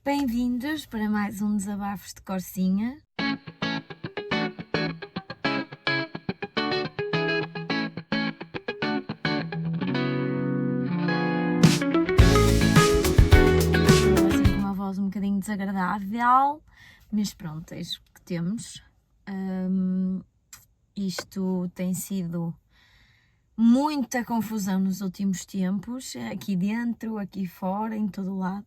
Bem-vindos para mais um Desabafos de Corsinha. Assim com uma voz um bocadinho desagradável, mas pronto, é isso que temos. Isto tem sido muita confusão nos últimos tempos, aqui dentro, aqui fora, em todo o lado.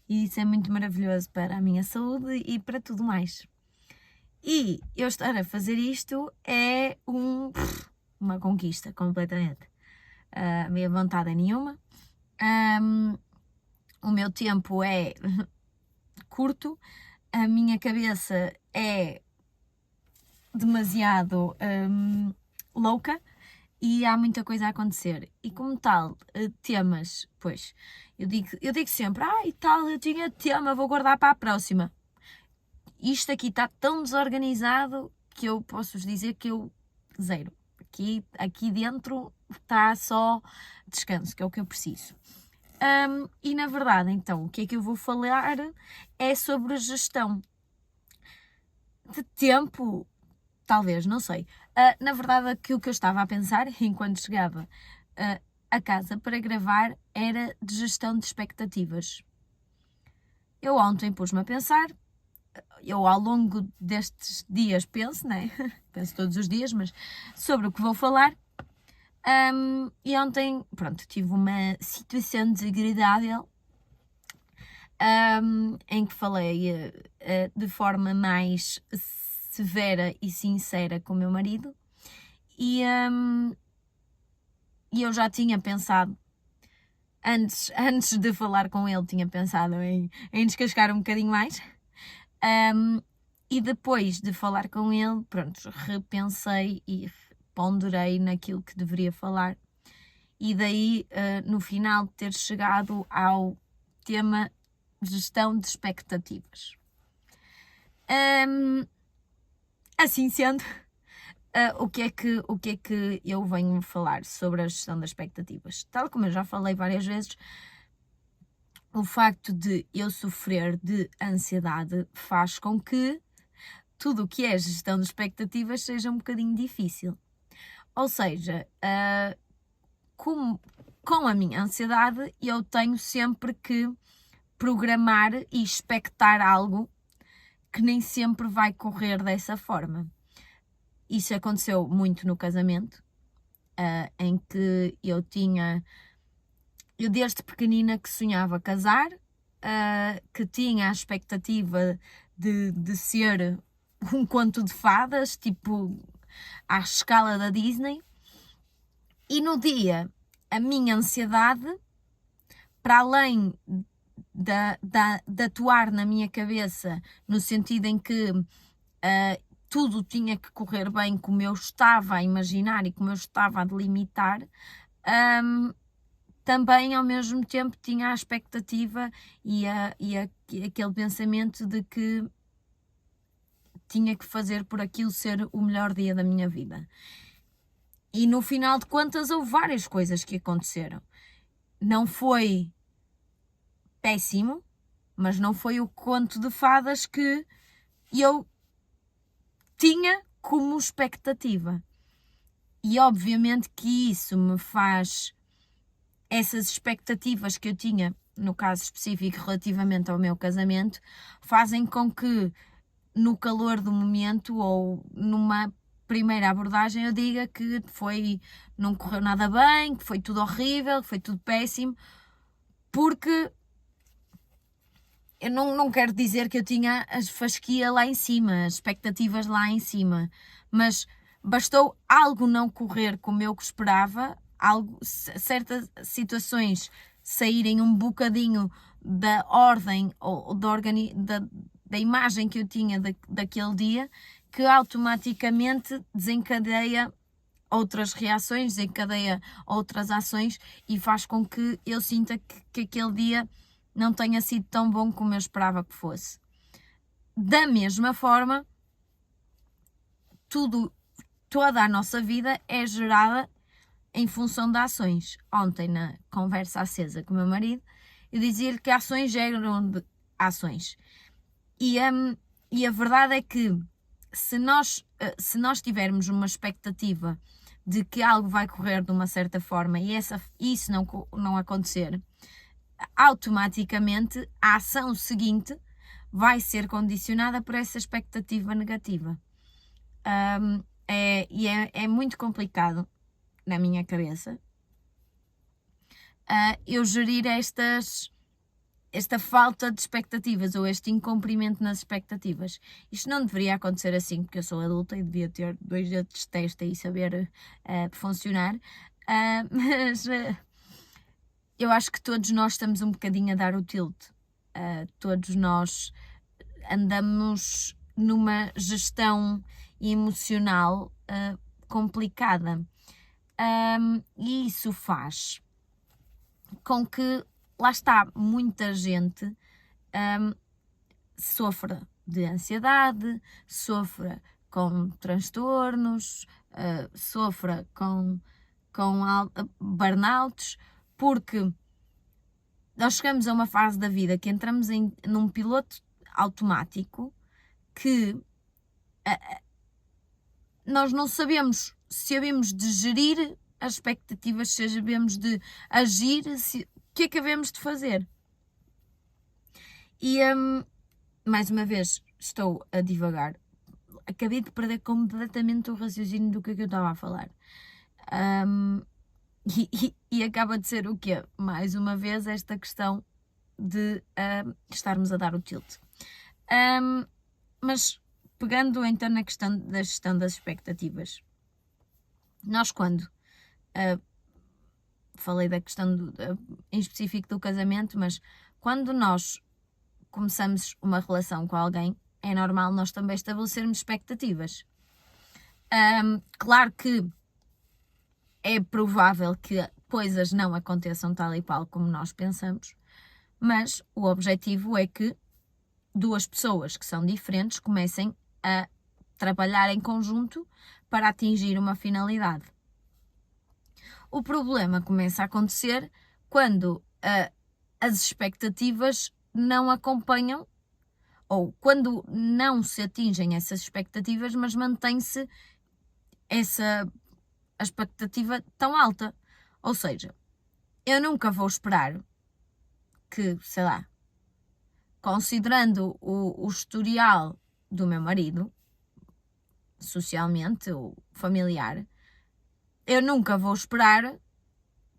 E isso é muito maravilhoso para a minha saúde e para tudo mais. E eu estar a fazer isto é uma conquista completamente. A minha vontade é nenhuma. O meu tempo é curto. A minha cabeça é demasiado louca. E há muita coisa a acontecer. E como tal, temas, pois, eu digo sempre, e tal, eu tinha tema, vou guardar para a próxima. Isto aqui está tão desorganizado que eu posso-vos dizer que eu zero. Aqui dentro está só descanso, que é o que eu preciso. E na verdade, então, o que é que eu vou falar é sobre gestão de tempo. Talvez, não sei. Na verdade, aquilo que eu estava a pensar enquanto chegava a casa para gravar era de gestão de expectativas. Eu ontem pus-me a pensar, eu ao longo destes dias penso, né? Penso todos os dias, mas sobre o que vou falar. E ontem, pronto, tive uma situação desagradável em que falei de forma mais severa e sincera com o meu marido e eu já tinha pensado, antes de falar com ele, tinha pensado em descascar um bocadinho mais e depois de falar com ele, pronto, repensei e ponderei naquilo que deveria falar e daí no final ter chegado ao tema gestão de expectativas. Assim sendo, o que é que eu venho falar sobre a gestão das expectativas? Tal como eu já falei várias vezes, o facto de eu sofrer de ansiedade faz com que tudo o que é gestão de expectativas seja um bocadinho difícil. Ou seja, com a minha ansiedade eu tenho sempre que programar e expectar algo que nem sempre vai correr dessa forma. Isso aconteceu muito no casamento, em que eu desde pequenina que sonhava casar, que tinha a expectativa de ser um conto de fadas, tipo à escala da Disney, e no dia a minha ansiedade, para além de atuar na minha cabeça, no sentido em que tudo tinha que correr bem como eu estava a imaginar e como eu estava a delimitar, também ao mesmo tempo tinha a expectativa e aquele pensamento de que tinha que fazer por aquilo ser o melhor dia da minha vida. E no final de contas houve várias coisas que aconteceram. Não foi péssimo, mas não foi o conto de fadas que eu tinha como expectativa. E obviamente que isso me faz, essas expectativas que eu tinha, no caso específico relativamente ao meu casamento, fazem com que no calor do momento ou numa primeira abordagem eu diga que não correu nada bem, que foi tudo horrível, que foi tudo péssimo, porque eu não quero dizer que eu tinha as fasquia lá em cima, as expectativas lá em cima, mas bastou algo não correr como eu esperava, certas situações saírem um bocadinho da ordem ou da imagem que eu tinha daquele dia, que automaticamente desencadeia outras reações, desencadeia outras ações e faz com que eu sinta que aquele dia não tenha sido tão bom como eu esperava que fosse. Da mesma forma, toda a nossa vida é gerada em função de ações. Ontem, na conversa acesa com o meu marido, eu dizia-lhe que ações geram ações. E a verdade é que se nós tivermos uma expectativa de que algo vai correr de uma certa forma e isso não acontecer, automaticamente a ação seguinte vai ser condicionada por essa expectativa negativa. É muito complicado na minha cabeça eu gerir esta falta de expectativas ou este incumprimento nas expectativas. Isto não deveria acontecer assim, porque eu sou adulta e devia ter 2 dedos de testa e saber funcionar, mas eu acho que todos nós estamos um bocadinho a dar o tilt. Todos nós andamos numa gestão emocional complicada. E isso faz com que, lá está, muita gente sofra de ansiedade, sofra com transtornos, sofra com burnouts, porque nós chegamos a uma fase da vida que entramos num piloto automático que nós não sabemos se sabemos de gerir as expectativas, se sabemos de agir, o que é que havemos de fazer. E mais uma vez estou a divagar. Acabei de perder completamente o raciocínio do que eu estava a falar. E acaba de ser o quê? Mais uma vez esta questão de estarmos a dar o tilt. Mas pegando então na questão da gestão das expectativas, nós quando falei da questão em específico do casamento, mas quando nós começamos uma relação com alguém, é normal nós também estabelecermos expectativas. Claro que é provável que coisas não aconteçam tal e qual como nós pensamos, mas o objetivo é que 2 pessoas que são diferentes comecem a trabalhar em conjunto para atingir uma finalidade. O problema começa a acontecer quando as expectativas não acompanham ou quando não se atingem essas expectativas, mas mantém-se a expectativa tão alta. Ou seja, eu nunca vou esperar que, sei lá, considerando o historial do meu marido, socialmente ou familiar, eu nunca vou esperar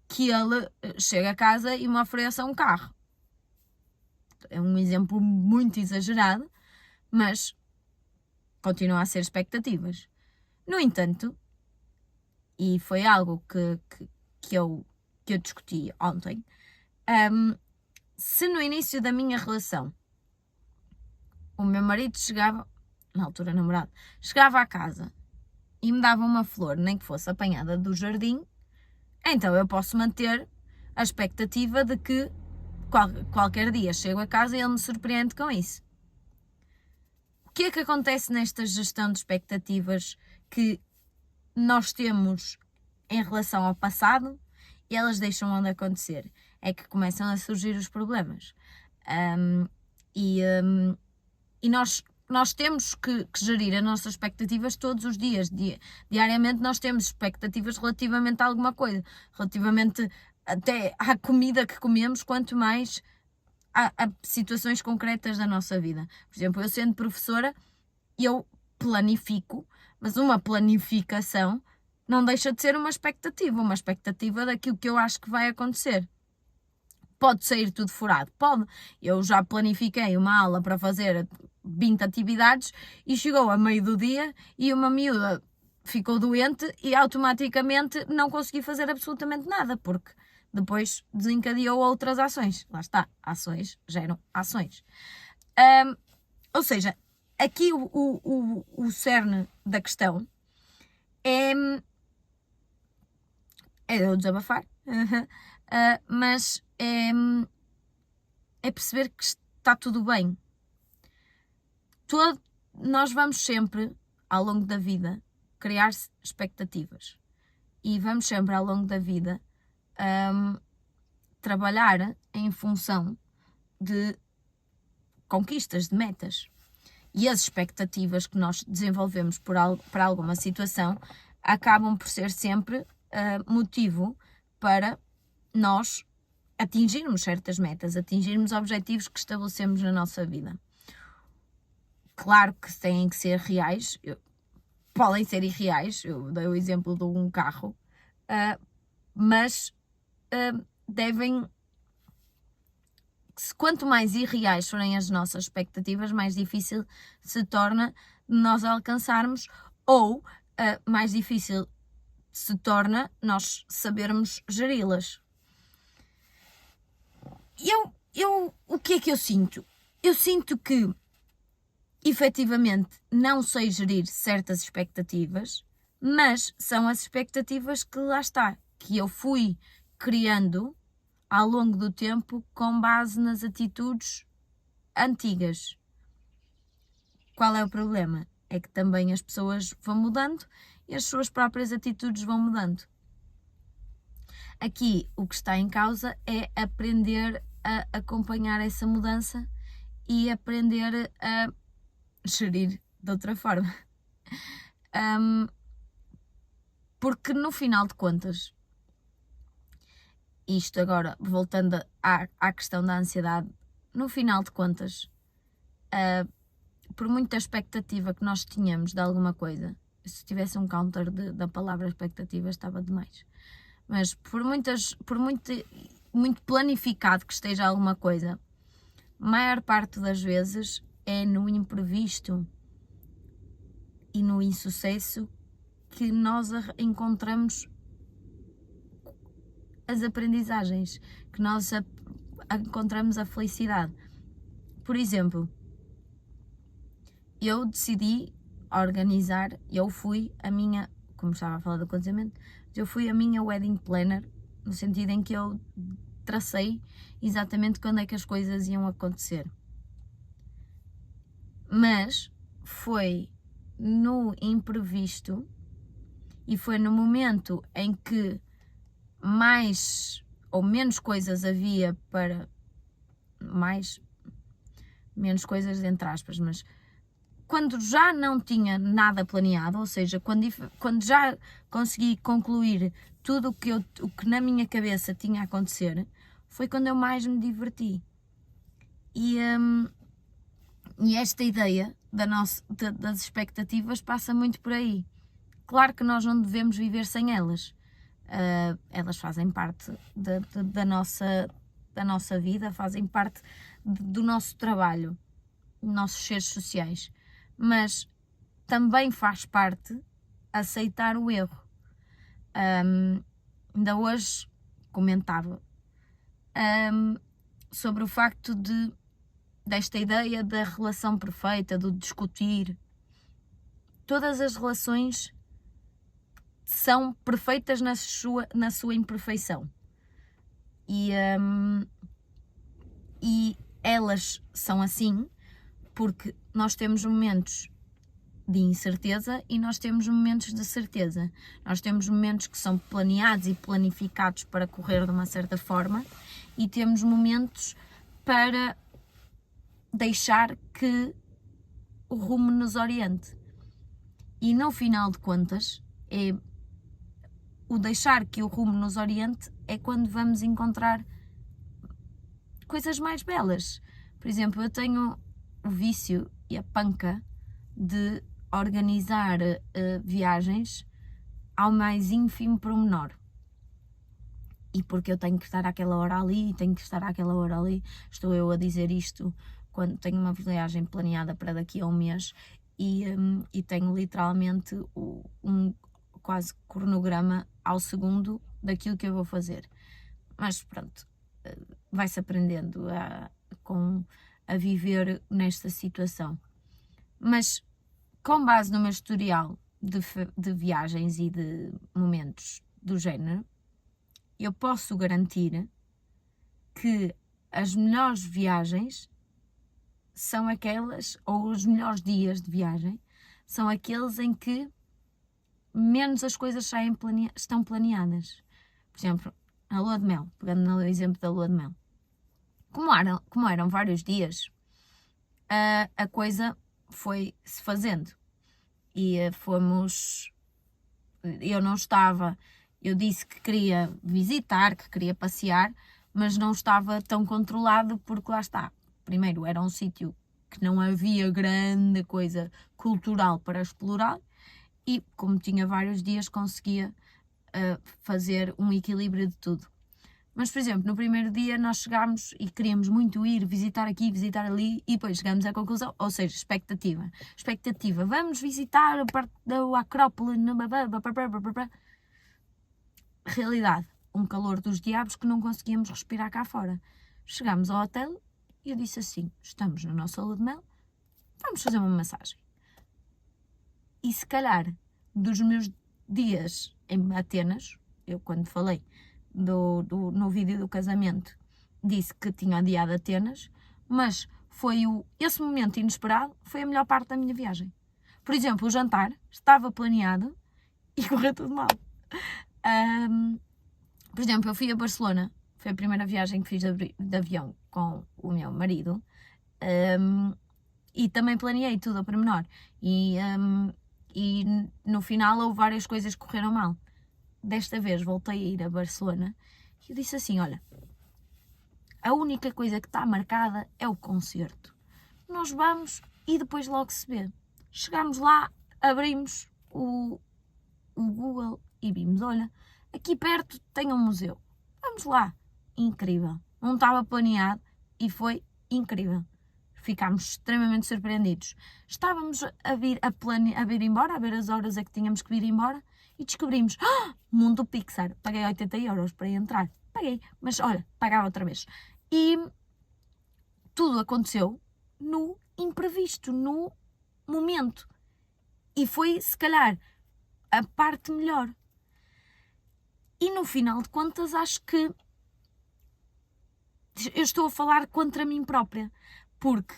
que ele chegue a casa e me ofereça um carro. É um exemplo muito exagerado, mas continua a ser expectativas. No entanto, e foi algo que eu discuti ontem, se no início da minha relação o meu marido chegava, na altura namorado, chegava à casa e me dava uma flor, nem que fosse apanhada do jardim, então eu posso manter a expectativa de que qualquer dia chego a casa e ele me surpreende com isso. O que é que acontece nesta gestão de expectativas que nós temos em relação ao passado e elas deixam de acontecer? É que começam a surgir os problemas. E nós temos que gerir as nossas expectativas todos os dias. Diariamente nós temos expectativas relativamente a alguma coisa, relativamente até à comida que comemos, quanto mais a situações concretas da nossa vida. Por exemplo, eu sendo professora, eu planifico, mas uma planificação não deixa de ser uma expectativa daquilo que eu acho que vai acontecer. Pode sair tudo furado? Pode. Eu já planifiquei uma aula para fazer 20 atividades e chegou a meio do dia e uma miúda ficou doente e automaticamente não consegui fazer absolutamente nada, porque depois desencadeou outras ações. Lá está, ações geram ações. Ou seja, aqui o cerne da questão é eu desabafar, mas é perceber que está tudo bem. Nós vamos sempre, ao longo da vida, criar expectativas e vamos sempre, ao longo da vida, trabalhar em função de conquistas, de metas. E as expectativas que nós desenvolvemos para alguma situação acabam por ser sempre motivo para nós atingirmos certas metas, atingirmos objetivos que estabelecemos na nossa vida. Claro que têm que ser reais, podem ser irreais, eu dei o exemplo de um carro, mas devem... Quanto mais irreais forem as nossas expectativas, mais difícil se torna nós alcançarmos, ou mais difícil se torna nós sabermos geri-las. O que é que eu sinto? Eu sinto que, efetivamente, não sei gerir certas expectativas, mas são as expectativas que lá está, que eu fui criando ao longo do tempo com base nas atitudes antigas. Qual é o problema? É que também as pessoas vão mudando e as suas próprias atitudes vão mudando. Aqui o que está em causa é aprender a acompanhar essa mudança e aprender a gerir de outra forma. Porque no final de contas, isto agora, voltando à questão da ansiedade, no final de contas, por muita expectativa que nós tínhamos de alguma coisa, se tivesse um counter da palavra expectativa estava demais, mas por muito planificado que esteja alguma coisa, maior parte das vezes é no imprevisto e no insucesso que nós encontramos as aprendizagens, que nós encontramos a felicidade. Por exemplo, eu decidi organizar, como estava a falar do casamento, eu fui a minha wedding planner, no sentido em que eu tracei exatamente quando é que as coisas iam acontecer. Mas foi no imprevisto e foi no momento em que mais ou menos coisas havia para... menos coisas entre aspas, mas quando já não tinha nada planeado, ou seja, quando já consegui concluir tudo o que na minha cabeça tinha a acontecer, foi quando eu mais me diverti. E esta ideia das expectativas passa muito por aí. Claro que nós não devemos viver sem elas. Elas fazem parte da nossa vida, fazem parte do nosso trabalho, dos nossos seres sociais. Mas também faz parte aceitar o erro. Ainda hoje comentava sobre o facto desta ideia da relação perfeita, do discutir. Todas as relações são perfeitas na sua imperfeição. E elas são assim porque nós temos momentos de incerteza e nós temos momentos de certeza. Nós temos momentos que são planeados e planificados para correr de uma certa forma e temos momentos para deixar que o rumo nos oriente. E no final de contas, o deixar que o rumo nos oriente é quando vamos encontrar coisas mais belas. Por exemplo, eu tenho o vício e a panca de organizar viagens ao mais ínfimo pormenor. E porque eu tenho que estar àquela hora ali, estou eu a dizer isto quando tenho uma viagem planeada para daqui a um mês e tenho literalmente um quase cronograma ao segundo daquilo que eu vou fazer. Mas pronto, vai-se aprendendo a viver nesta situação. Mas com base no meu historial de viagens e de momentos do género, eu posso garantir que as melhores viagens são aquelas, ou os melhores dias de viagem, são aqueles em que menos as coisas estão planeadas. Por exemplo, a lua de mel, pegando no exemplo da lua de mel. Como eram vários dias, a coisa foi-se fazendo. E eu não estava, eu disse que queria visitar, que queria passear, mas não estava tão controlado porque lá está. Primeiro, era um sítio que não havia grande coisa cultural para explorar e, como tinha vários dias, conseguia fazer um equilíbrio de tudo. Mas, por exemplo, no primeiro dia nós chegámos e queríamos muito ir visitar aqui, visitar ali e depois chegamos à conclusão, ou seja, expectativa. Expectativa, vamos visitar a parte da Acrópole, realidade, um calor dos diabos que não conseguíamos respirar cá fora. Chegámos ao hotel e eu disse assim, estamos na nossa lua de mel, vamos fazer uma massagem. E se calhar, dos meus dias em Atenas, eu quando falei no vídeo do casamento, disse que tinha adiado Atenas, mas esse momento inesperado foi a melhor parte da minha viagem. Por exemplo, o jantar estava planeado e correu tudo mal. Por exemplo, eu fui a Barcelona, foi a primeira viagem que fiz de avião com o meu marido, e também planeei tudo ao pormenor. E no final houve várias coisas que correram mal. Desta vez voltei a ir a Barcelona e eu disse assim, olha, a única coisa que está marcada é o concerto. Nós vamos e depois logo se vê. Chegámos lá, abrimos o Google e vimos, olha, aqui perto tem um museu. Vamos lá. Incrível. Não estava planeado e foi incrível. Ficámos extremamente surpreendidos. Estávamos a vir embora, a ver as horas a que tínhamos que vir embora e descobrimos, mundo Pixar, paguei 80€ para entrar. Paguei, mas olha, pagava outra vez. E tudo aconteceu no imprevisto, no momento. E foi, se calhar, a parte melhor. E no final de contas, acho que eu estou a falar contra mim própria, porque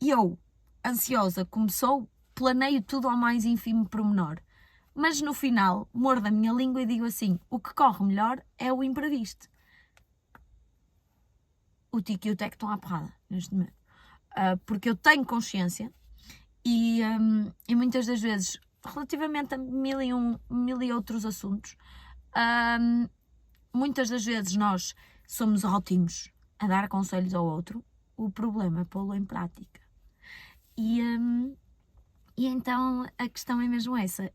eu, ansiosa como sou, planeio tudo ao mais ínfimo pormenor. Mas no final, mordo a minha língua e digo assim, o que corre melhor é o imprevisto. O tico e o teco estão à porrada neste momento. Porque eu tenho consciência e muitas das vezes, relativamente a mil e outros assuntos, muitas das vezes nós somos ótimos a dar conselhos ao outro, o problema é pô-lo em prática. E então a questão é mesmo essa,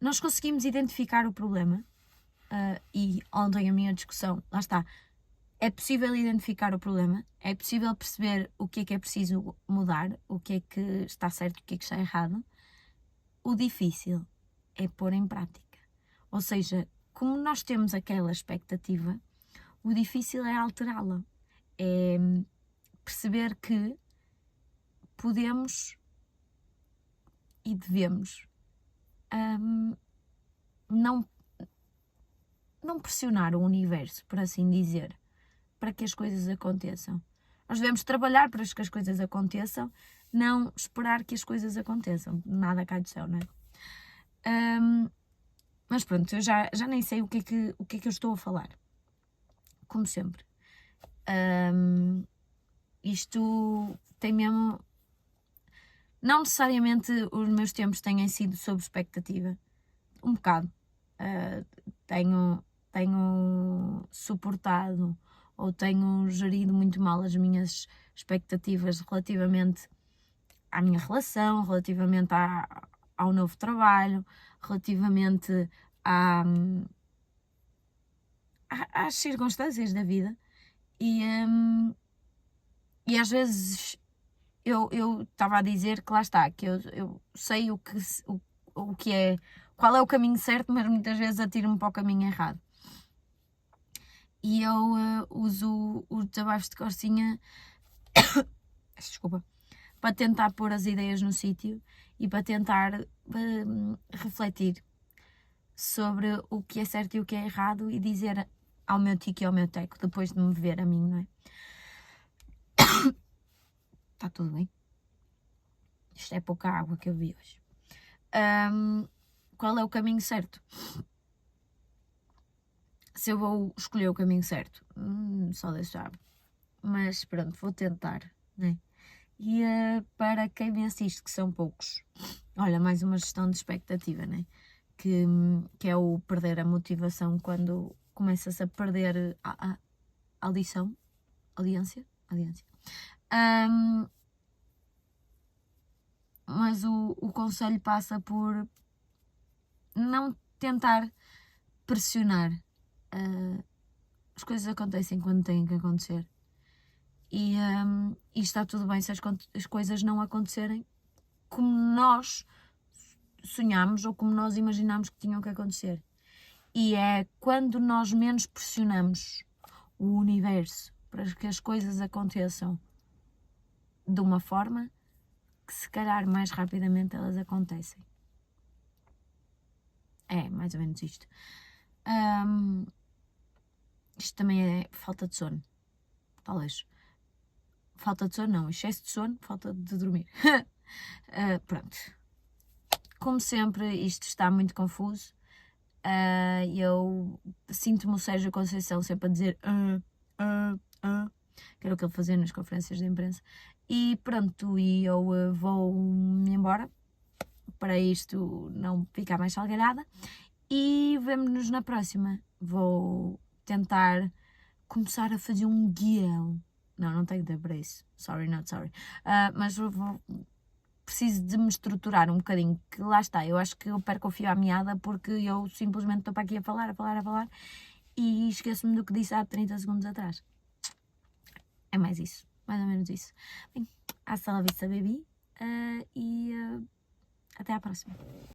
nós conseguimos identificar o problema, e ontem a minha discussão, lá está, é possível identificar o problema, é possível perceber o que é preciso mudar, o que é que está certo, o que é que está errado. O difícil é pôr em prática. Ou seja, como nós temos aquela expectativa, o difícil é alterá-la. É perceber que podemos e devemos não pressionar o universo, por assim dizer, para que as coisas aconteçam. Nós devemos trabalhar para que as coisas aconteçam, não esperar que as coisas aconteçam. Nada cai do céu, não é? Mas pronto, eu já nem sei o que é que eu estou a falar. Como sempre. Isto tem mesmo... Não necessariamente os meus tempos tenham sido sob expectativa. Um bocado. Tenho suportado ou tenho gerido muito mal as minhas expectativas relativamente à minha relação, relativamente ao novo trabalho, relativamente às circunstâncias da vida. E às vezes eu estava a dizer que lá está, que eu sei o que é, qual é o caminho certo, mas muitas vezes atiro-me para o caminho errado. E eu uso os desabafos de Corsinha desculpa, para tentar pôr as ideias no sítio e para tentar refletir sobre o que é certo e o que é errado e dizer ao meu tico e ao meu teco, depois de me ver a mim, não é? Está tudo bem? Isto é pouca água que eu vi hoje. Qual é o caminho certo? Se eu vou escolher o caminho certo, só deixar. Mas pronto, vou tentar, né? E para quem vence isto, que são poucos, olha, mais uma gestão de expectativa, né? Que é o perder a motivação quando começa-se a perder a audição, audiência. Mas o conselho passa por não tentar pressionar. As coisas acontecem quando têm que acontecer. E está tudo bem se as coisas não acontecerem como nós sonhámos ou como nós imaginámos que tinham que acontecer. E é quando nós menos pressionamos o universo para que as coisas aconteçam de uma forma que se calhar mais rapidamente elas acontecem. É mais ou menos isto. Isto também é falta de sono, talvez. Falta de sono não, excesso de sono, falta de dormir. Pronto. Como sempre, isto está muito confuso. Eu sinto-me o Sérgio Conceição sempre a dizer que era o que ele fazia nas conferências de imprensa. E pronto, e eu vou-me embora para isto não ficar mais salgalhada. E vemo-nos na próxima. Vou tentar começar a fazer um guião. Não tenho tempo para isso. Sorry, not sorry. Mas preciso de me estruturar um bocadinho. Que lá está, eu acho que eu perco o fio à meada porque eu simplesmente estou para aqui a falar e esqueço-me do que disse há 30 segundos atrás. É mais isso, mais ou menos isso. Bem, hasta la vista, baby. E até à próxima.